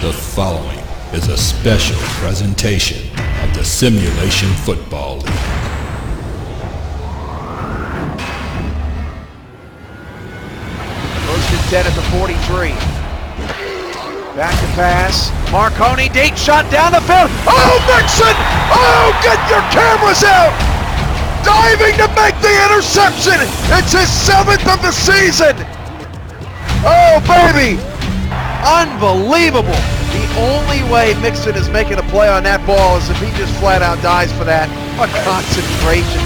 The following is a special presentation of the Simulation Football League. First and 10 at the 43. Back to pass. Marconi, deep shot down the field. Oh, Mixon! Oh, get your cameras out! Diving to make the interception. It's his 7th of the season. Oh, baby! Unbelievable. The only way Mixon is making a play on that ball is if he just flat out dives for that. What concentration.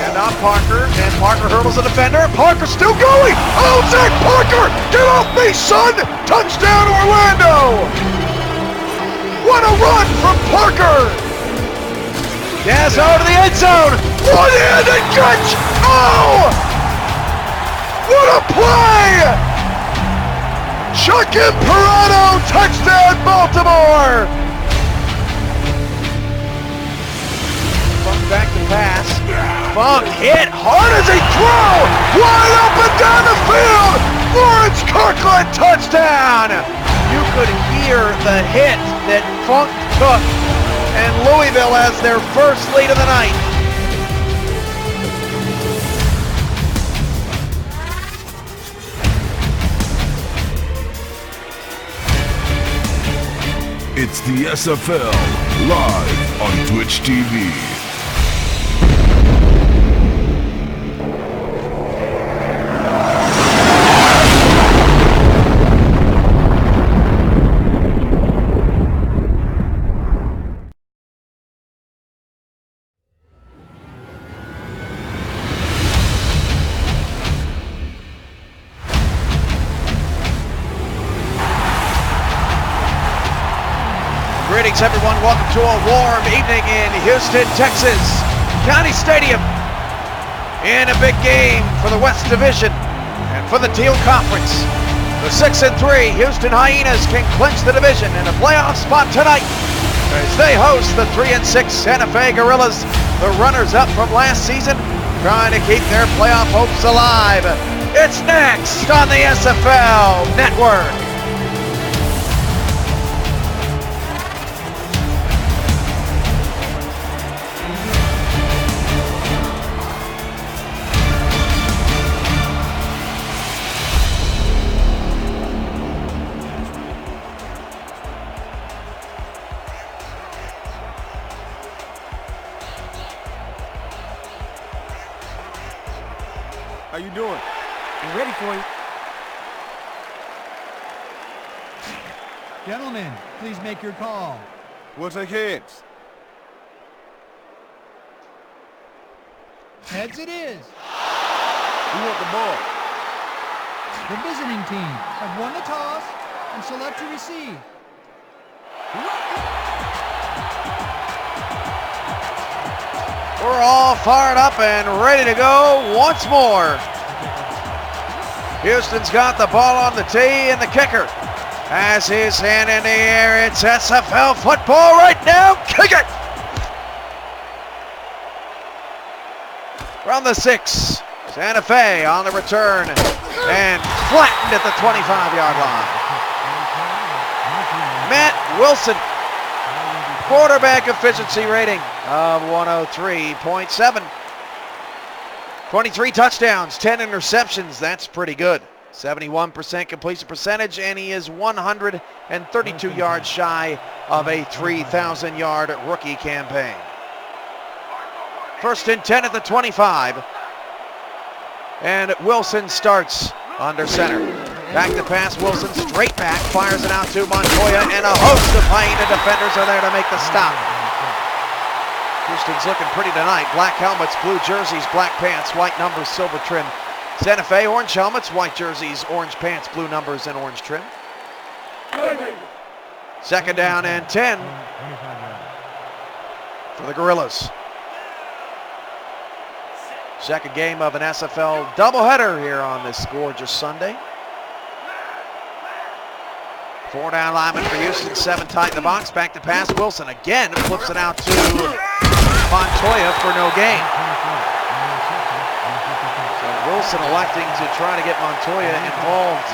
And on Parker, and Parker hurdles a defender. Parker still going. Oh, Zach Parker! Get off me, son! Touchdown, Orlando! What a run from Parker! Yes, over to the end zone. One-handed catch! Oh! What a play! Chuck Imperano, touchdown Baltimore! Funk back to pass. Funk hit hard as he threw! Wide open down the field! Lawrence Kirkland, touchdown! You could hear the hit that Funk took, and Louisville has their first lead of the night. It's the SFL live on Twitch TV. Greetings, everyone. Welcome to a warm evening in Houston, Texas. County Stadium in a big game for the West Division and for the Teal Conference. The 6-3 Houston Hyenas can clinch the division in a playoff spot tonight as they host the 3-6 Santa Fe Gorillas, the runners-up from last season, trying to keep their playoff hopes alive. It's next on the SFL Network. How you doing? I'm ready for you. Gentlemen, please make your call. We'll take heads. Heads it is. We want the ball. The visiting team have won the toss and select to receive. We're all fired up and ready to go once more. Houston's got the ball on the tee, and the kicker has his hand in the air. It's SFL football right now. Kick it! From the 6, Santa Fe on the return and flattened at the 25-yard line. Matt Wilson, quarterback efficiency rating of 103.7. 23 touchdowns, 10 interceptions. That's pretty good. 71% completion percentage, and he is 132 yards shy of a 3,000-yard rookie campaign. First and 10 at the 25. And Wilson starts under center. Back to pass, Wilson straight back, fires it out to Montoya, and a host of Hyena defenders are there to make the stop. Houston's looking pretty tonight. Black helmets, blue jerseys, black pants, white numbers, silver trim. Santa Fe, orange helmets, white jerseys, orange pants, blue numbers, and orange trim. Second down and 10 for the Gorillas. Second game of an SFL doubleheader here on this gorgeous Sunday. 4 down lineman for Houston, 7 tight in the box. Back to pass, Wilson again flips it out to Montoya for no gain. So Wilson electing to try to get Montoya involved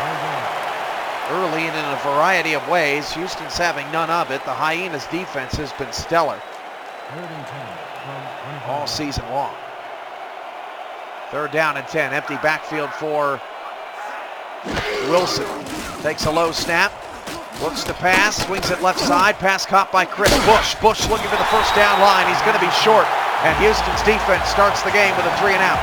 early and in a variety of ways. Houston's having none of it. The Hyenas defense has been stellar all season long. 3rd down and 10. Empty backfield for Wilson. Takes a low snap. Looks to pass. Swings it left side. Pass caught by Chris Bush. Bush looking for the first down line. He's going to be short. And Houston's defense starts the game with a 3 and out.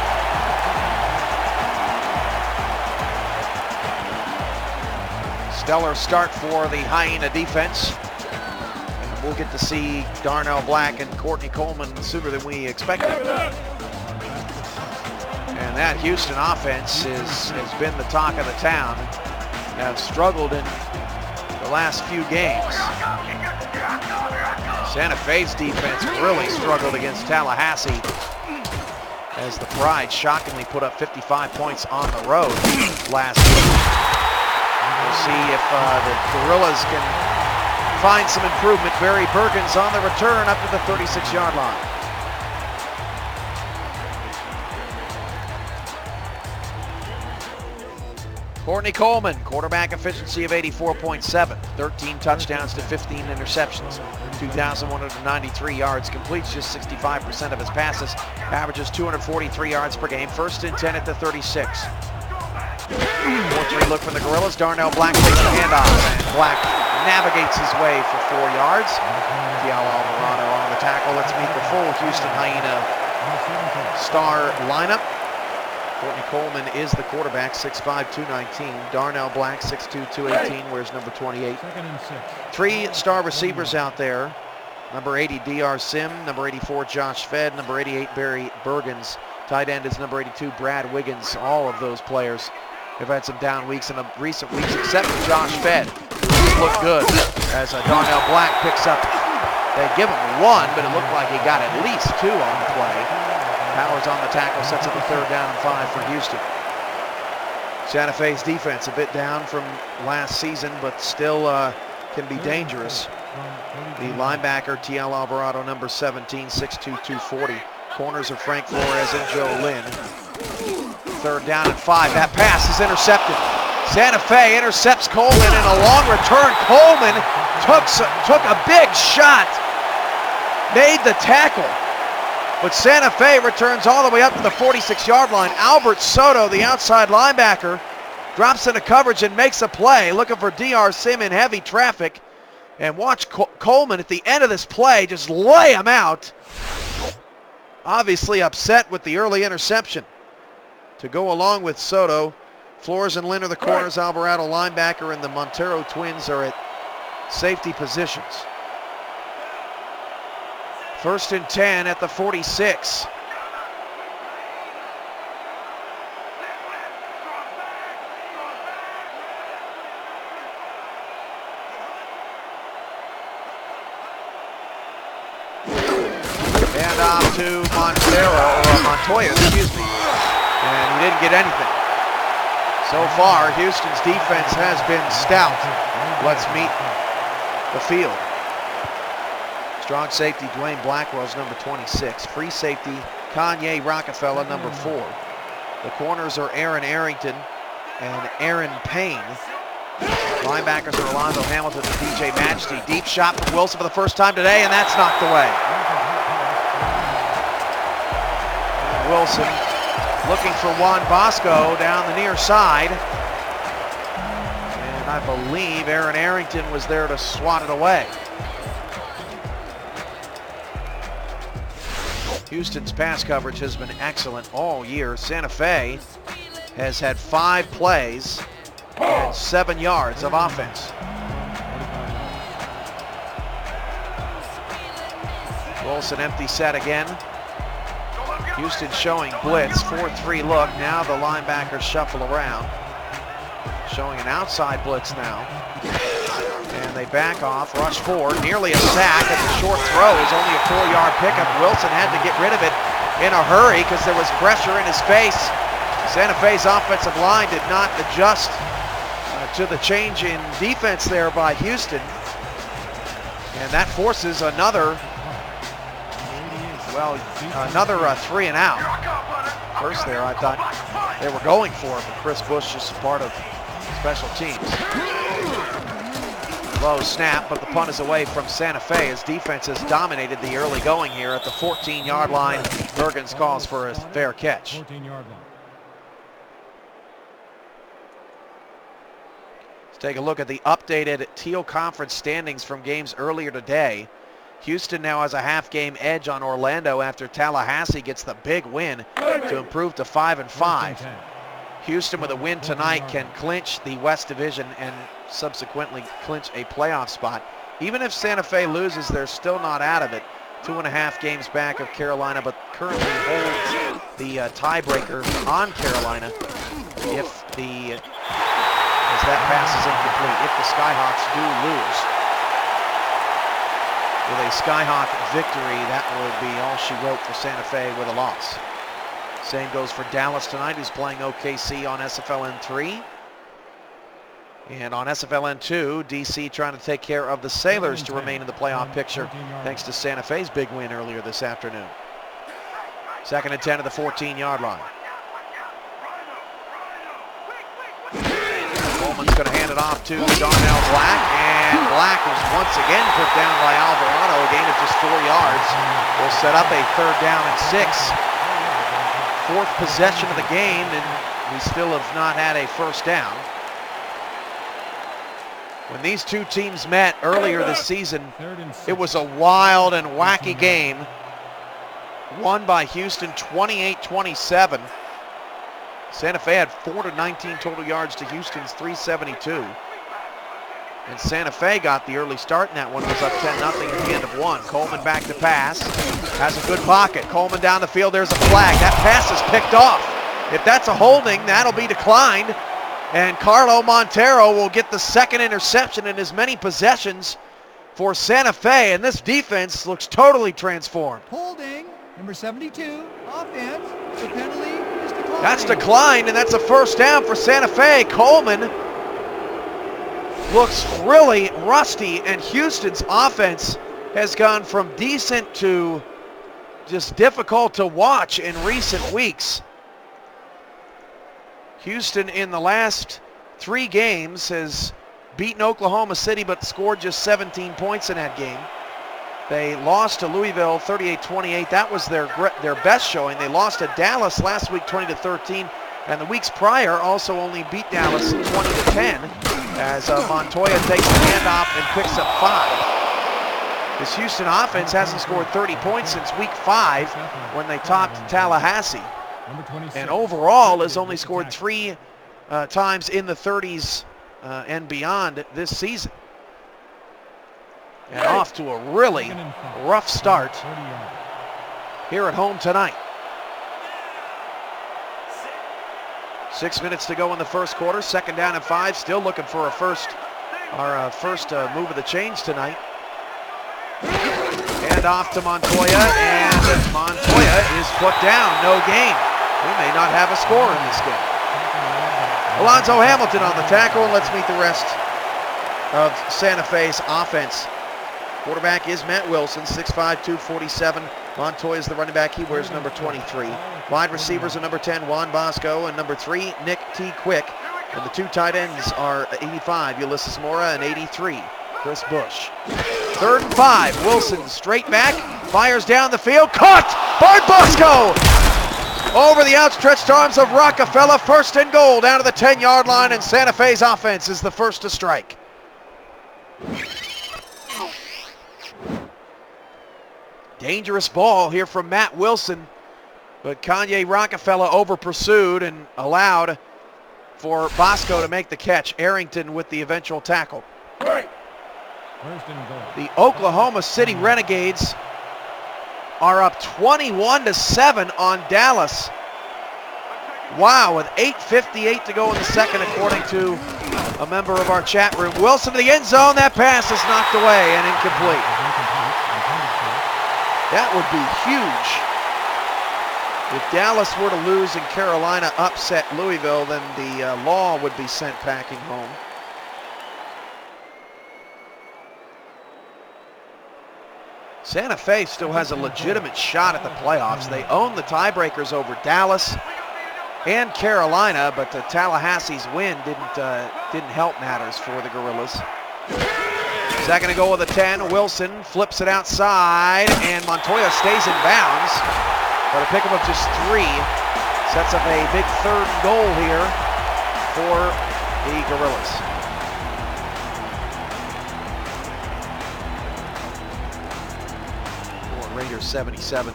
Stellar start for the Hyena defense. And we'll get to see Darnell Black and Courtney Coleman sooner than we expected. And that Houston offense has been the talk of the town. Have struggled in the last few games. Santa Fe's defense really struggled against Tallahassee as the Pride shockingly put up 55 points on the road last week. We'll see if the Gorillas can find some improvement. Barry Bergen's on the return up to the 36-yard line. Courtney Coleman, quarterback efficiency of 84.7, 13 touchdowns to 15 interceptions, 2,193 yards, completes just 65% of his passes, averages 243 yards per game, 1st and 10 at the 36. 4-3 look from the Gorillas. Darnell Black takes the handoff, and Black navigates his way for 4 yards. Tial Alvarado on the tackle. Let's meet the full Houston Hyena star lineup. Courtney Coleman is the quarterback, 6'5", 219. Darnell Black, 6'2", 218, wears number 28. 3 star receivers out there. Number 80, D.R. Sim. Number 84, Josh Fed. Number 88, Barry Bergens. Tight end is number 82, Brad Wiggins. All of those players have had some down weeks in the recent weeks, except for Josh Fed, who's looked good as Darnell Black picks up. They give him 1, but it looked like he got at least 2 on the play. Powers on the tackle, sets up a 3rd down and 5 for Houston. Santa Fe's defense a bit down from last season, but still can be dangerous. The linebacker, Tial Alvarado, number 17, 6'2", 240. Corners are Frank Flores and Joe Lynn. 3rd down and 5. That pass is intercepted. Santa Fe intercepts Coleman in a long return. Coleman took a big shot, made the tackle. But Santa Fe returns all the way up to the 46-yard line. Albert Soto, the outside linebacker, drops into coverage and makes a play, looking for D.R. Sim in heavy traffic. And watch Coleman at the end of this play just lay him out. Obviously upset with the early interception. To go along with Soto, Flores and Lynn are the corners, Alvarado linebacker, and the Montero twins are at safety positions. 1st and 10 at the 46. Hand off to Montoya, excuse me. And he didn't get anything. So far, Houston's defense has been stout. Let's meet the field. Strong safety, Dwayne Blackwell's number 26. Free safety, Kanye Rockefeller, number 4. The corners are Aaron Arrington and Aaron Payne. Linebackers are Alonzo Hamilton and DJ Majesty. Deep shot from Wilson for the first time today, and that's knocked away. And Wilson looking for Juan Bosco down the near side. And I believe Aaron Arrington was there to swat it away. Houston's pass coverage has been excellent all year. Santa Fe has had 5 plays and 7 yards of offense. Wilson empty set again. Houston showing blitz, 4-3 look. Now the linebackers shuffle around. Showing an outside blitz now. And they back off, rush 4, nearly a sack, and the short throw is only a 4-yard pickup. Wilson had to get rid of it in a hurry because there was pressure in his face. Santa Fe's offensive line did not adjust to the change in defense there by Houston. And that forces another 3 and out. First there, I thought they were going for it, but Chris Bush is part of special teams. Low snap, but the punt is away from Santa Fe as defense has dominated the early going here at the 14-yard line. Bergens calls for a fair catch. 14-yard line. Let's take a look at the updated Teal Conference standings from games earlier today. Houston now has a half-game edge on Orlando after Tallahassee gets the big win to improve to 5-5. Houston with a win tonight can clinch the West Division and subsequently clinch a playoff spot. Even if Santa Fe loses, they're still not out of it. 2.5 games back of Carolina, but currently holds the tiebreaker on Carolina if the, as that pass is incomplete, if the Skyhawks do lose. With a Skyhawk victory, that would be all she wrote for Santa Fe with a loss. Same goes for Dallas tonight, who's playing OKC on SFLN3. And on SFLN2, DC trying to take care of the Sailors to remain in the playoff picture thanks to Santa Fe's big win earlier this afternoon. 2nd and 10 at the 14-yard line. Coleman's going to hand it off to Darnell Black, and Black was once again put down by Alvarado, a gain of just 4 yards. Will set up a 3rd down and 6. 4th possession of the game, and we still have not had a first down. When these two teams met earlier this season, it was a wild and wacky game. Won by Houston 28-27. Santa Fe had 419 total yards to Houston's 372. And Santa Fe got the early start in that one, was up 10-0 at the end of 1. Coleman back to pass, has a good pocket. Coleman down the field, there's a flag. That pass is picked off. If that's a holding, that'll be declined. And Carlo Montero will get the 2nd interception in as many possessions for Santa Fe. And this defense looks totally transformed. Holding, number 72, offense. The penalty is declined. That's declined, and that's a first down for Santa Fe. Coleman looks really rusty, and Houston's offense has gone from decent to just difficult to watch in recent weeks. Houston in the last 3 games has beaten Oklahoma City but scored just 17 points in that game. They lost to Louisville 38-28. That was their best showing. They lost to Dallas last week 20-13, and the weeks prior also only beat Dallas 20-10 as Montoya takes the handoff and picks up 5. This Houston offense hasn't scored 30 points since week 5 when they topped Tallahassee. And overall has only scored 3 times in the 30s and beyond this season. And off to a really rough start here at home tonight. 6 minutes to go in the first quarter. 2nd down and 5. Still looking for our first move of the change tonight. And off to Montoya, and Montoya is put down. No gain. We may not have a score in this game. Alonzo Hamilton on the tackle, and let's meet the rest of Santa Fe's offense. Quarterback is Matt Wilson, 6'5", 247. Montoya is the running back. He wears number 23. Wide receivers are number 10, Juan Bosco, and number 3, Nick T. Quick. And the 2 tight ends are 85, Ulysses Mora, and 83, Chris Bush. 3rd and 5. Wilson straight back, fires down the field. Caught by Bosco! Over the outstretched arms of Rockefeller. 1st and goal down to the 10-yard line, and Santa Fe's offense is the first to strike. Dangerous ball here from Matt Wilson, but Kanye Rockefeller over pursued and allowed for Bosco to make the catch. Arrington with the eventual tackle. The Oklahoma City Renegades are up 21-7 on Dallas. Wow, with 8:58 to go in the second, according to a member of our chat room. Wilson to the end zone. That pass is knocked away and incomplete. That would be huge. If Dallas were to lose and Carolina upset Louisville, then the law would be sent packing home. Santa Fe still has a legitimate shot at the playoffs. They own the tiebreakers over Dallas and Carolina, but Tallahassee's win didn't help matters for the Gorillas. Second and goal with a 10. Wilson flips it outside, and Montoya stays in bounds. But a pickup of just 3 sets up a big third and goal here for the Gorillas. Raiders 77.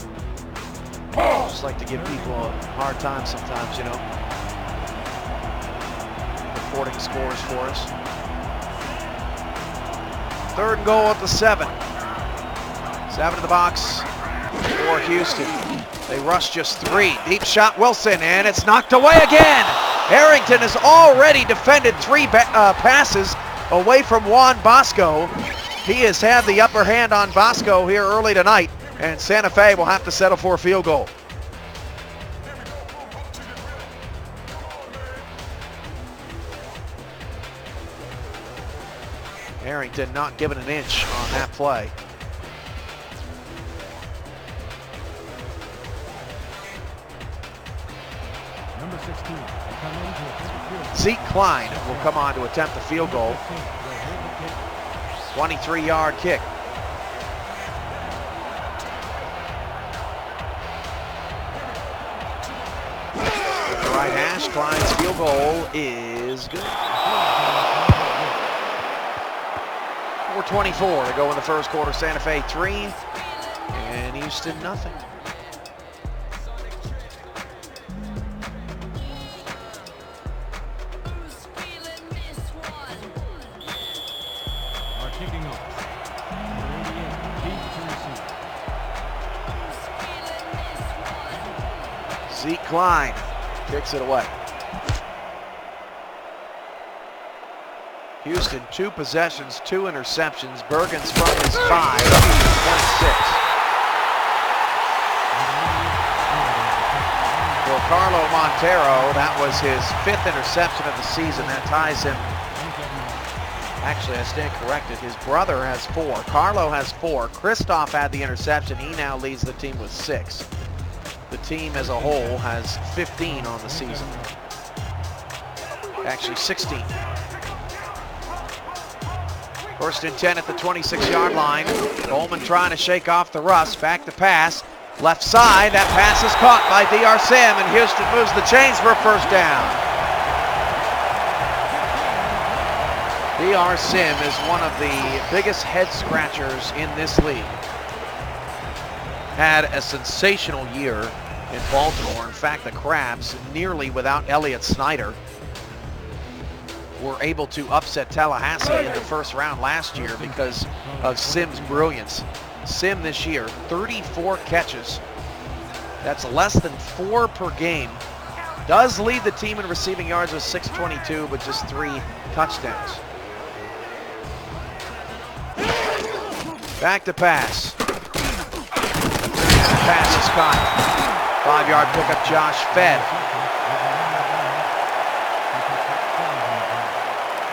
Just like to give people a hard time sometimes, you know. Reporting scores for us. Third and goal at the 7. 7 in the box for Houston. They rush just 3. Deep shot, Wilson, and it's knocked away again. Harrington has already defended 3 passes away from Juan Bosco. He has had the upper hand on Bosco here early tonight, and Santa Fe will have to settle for a field goal. Harrington not given an inch on that play. Number 16 will come in to attempt the field. Zeke Klein will come on to attempt the field goal. 23-yard kick. At the right hash, Klein's field goal is good. 4:24 to go in the first quarter. Santa Fe 3 and Houston nothing. Are kicking off. Number 88, deep to receive. Zeke Klein kicks it away. Houston, 2 possessions, 2 interceptions. Bergens from his 5, 26. For Carlo Montero, that was his 5th interception of the season. That ties him. Actually, I stand corrected. His brother has 4. Carlo has 4. Christoph had the interception. He now leads the team with 6. The team as a whole has 15 on the season. Actually, 16. First and 10 at the 26-yard line. Coleman trying to shake off the rust. Back to pass. Left side. That pass is caught by DR Sim, and Houston moves the chains for a first down. DR Sim is one of the biggest head scratchers in this league. Had a sensational year in Baltimore. In fact, the Crabs, nearly without Elliott Snyder, were able to upset Tallahassee in the first round last year because of Sim's brilliance. Sim this year, 34 catches. That's less than 4 per game. Does lead the team in receiving yards with 622, but just 3 touchdowns. Back to pass. Pass is caught. 5-yard pickup, Josh Fed.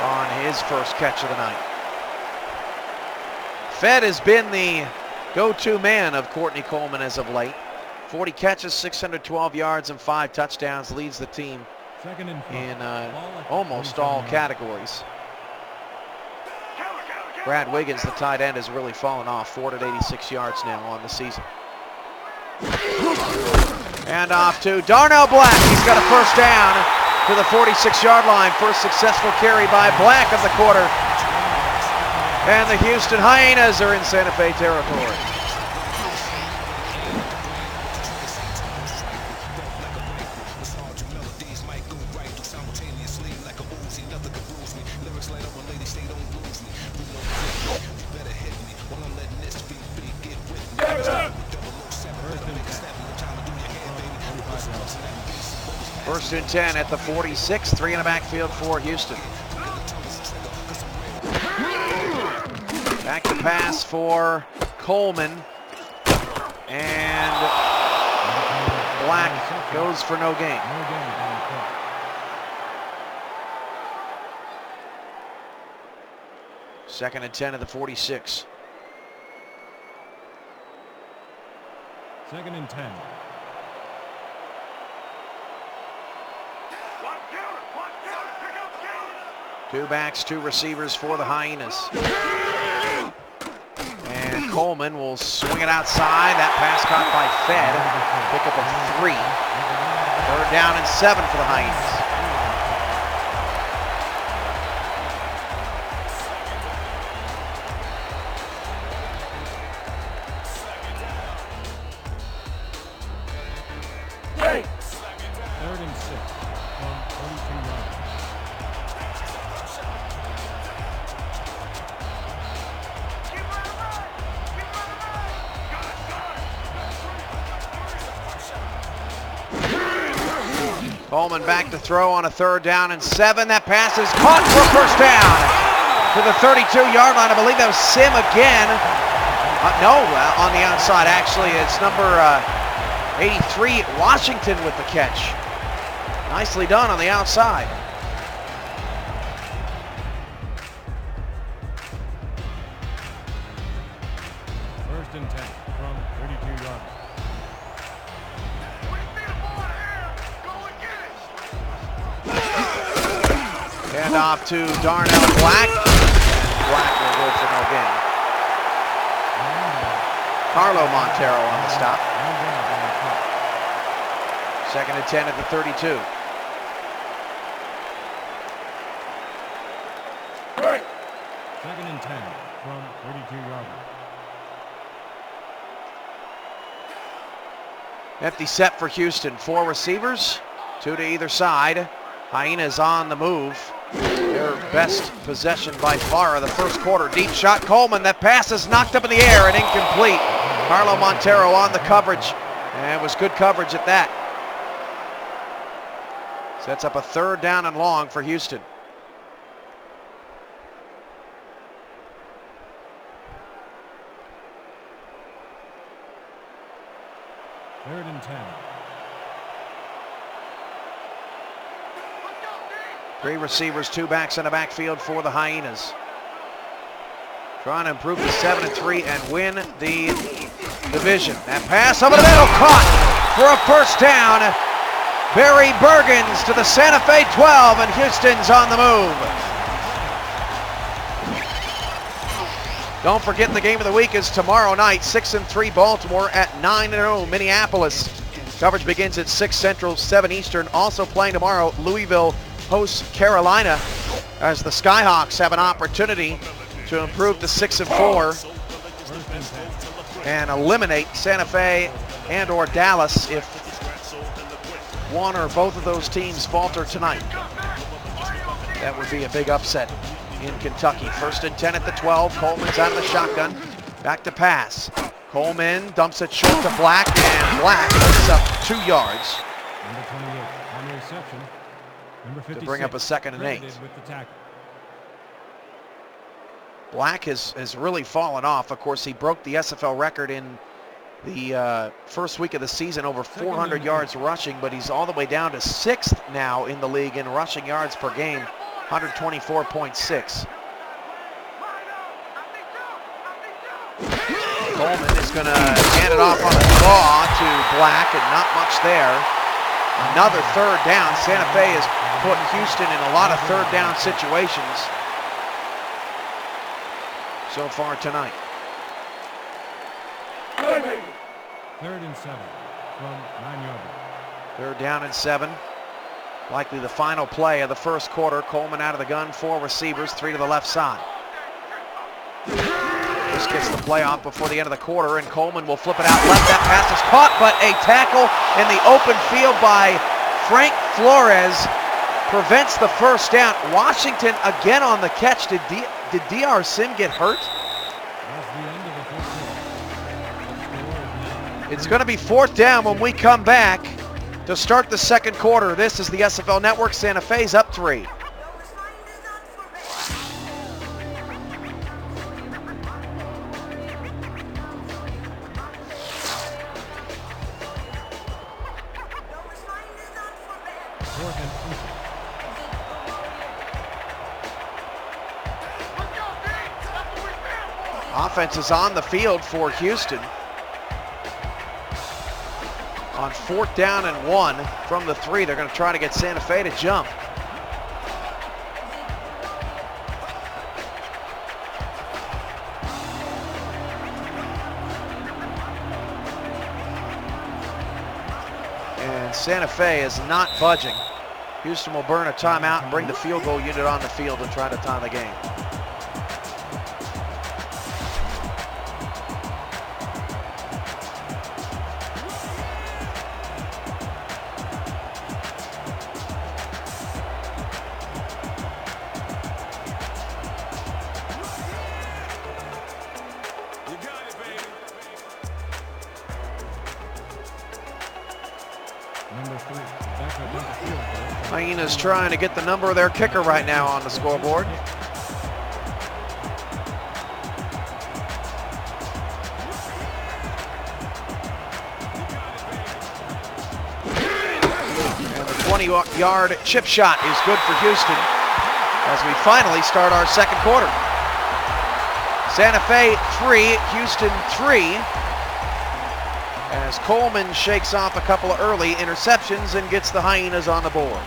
On his first catch of the night. Fed has been the go-to man of Courtney Coleman as of late. 40 catches, 612 yards, and 5 touchdowns. Leads the team in almost all categories. Brad Wiggins, the tight end, has really fallen off. 486 yards now on the season. And off to Darnell Black. He's got a first down to the 46-yard line. First successful carry by Black of the quarter. And the Houston Hyenas are in Santa Fe territory. First and 10 at the 46, 3 in the backfield for Houston. Back to pass for Coleman, and Black goes for no gain. Second and 10 at the 46. Second and 10. Two backs, 2 receivers for the Hyenas. Coleman will swing it outside. That pass caught by Fed. Pick up a 3. 3rd down and 7 for the Hyenas. Coleman back to throw on a 3rd down and 7. That pass is caught for a 1st down to the 32-yard line. I believe that was Sim again. On the outside, actually. It's number 83, Washington, with the catch. Nicely done on the outside. First and 10 from 32 yards. Hand off to Darnell Black. Black will go for no gain. Carlo Montero on the stop. 2nd and 10 at the 32. Second and 10 from 32 yards. Empty set for Houston. 4 receivers, 2 to either side. Hyenas on the move. Their best possession by far of the first quarter. Deep shot, Coleman. That pass is knocked up in the air and incomplete. Carlo Montero on the coverage, and it was good coverage at that. Sets up a 3rd down and long for Houston. Third and 10. 3 receivers, 2 backs in the backfield for the Hyenas. Trying to improve to 7-3 and win the division. That pass over the middle, caught for a 1st down. Barry Bergens to the Santa Fe 12, and Houston's on the move. Don't forget the game of the week is tomorrow night, 6-3 Baltimore at 9-0 Minneapolis. Coverage begins at 6 Central, 7 Eastern. Also playing tomorrow, Louisville hosts Carolina, as the Skyhawks have an opportunity to improve to 6-4 and eliminate Santa Fe and or Dallas if one or both of those teams falter tonight. That would be a big upset in Kentucky. 1st and 10 at the 12. Coleman's out of the shotgun. Back to pass. Coleman dumps it short to Black, and Black picks up 2 yards. Number 28 on the reception. Number 56, to bring up a 2nd and 8. with the tackle. Black has really fallen off. Of course, he broke the SFL record in the first week of the season, over 400 yards rushing, but he's all the way down to 6th now in the league in rushing yards per game, 124.6. Coleman is going to hand it off on a draw to Black, and not much there. Another 3rd down. Santa Fe has put Houston in a lot of 3rd down situations so far tonight. 3rd and 7 from 9 yards. 3rd down and 7. Likely the final play of the first quarter. Coleman out of the gun, 4 receivers, 3 to the left side. This gets the play off before the end of the quarter, and Coleman will flip it out left. That pass is caught, but a tackle in the open field by Frank Flores prevents the 1st down. Washington again on the catch. Did DR Sim get hurt? It's going to be 4th down when we come back to start the 2nd quarter. This is the SFL Network. Santa Fe's up 3. Offense is on the field for Houston. On 4th down and 1 from the 3, they're going to try to get Santa Fe to jump. and Santa Fe is not budging. Houston will burn a timeout and bring the field goal unit on the field and try to tie the game. Hyenas trying to get the number of their kicker right now on the scoreboard. And the 20-yard chip shot is good for Houston as we finally start our second quarter. Santa Fe 3, Houston 3. As Coleman shakes off a couple of early interceptions and gets the Hyenas on the board.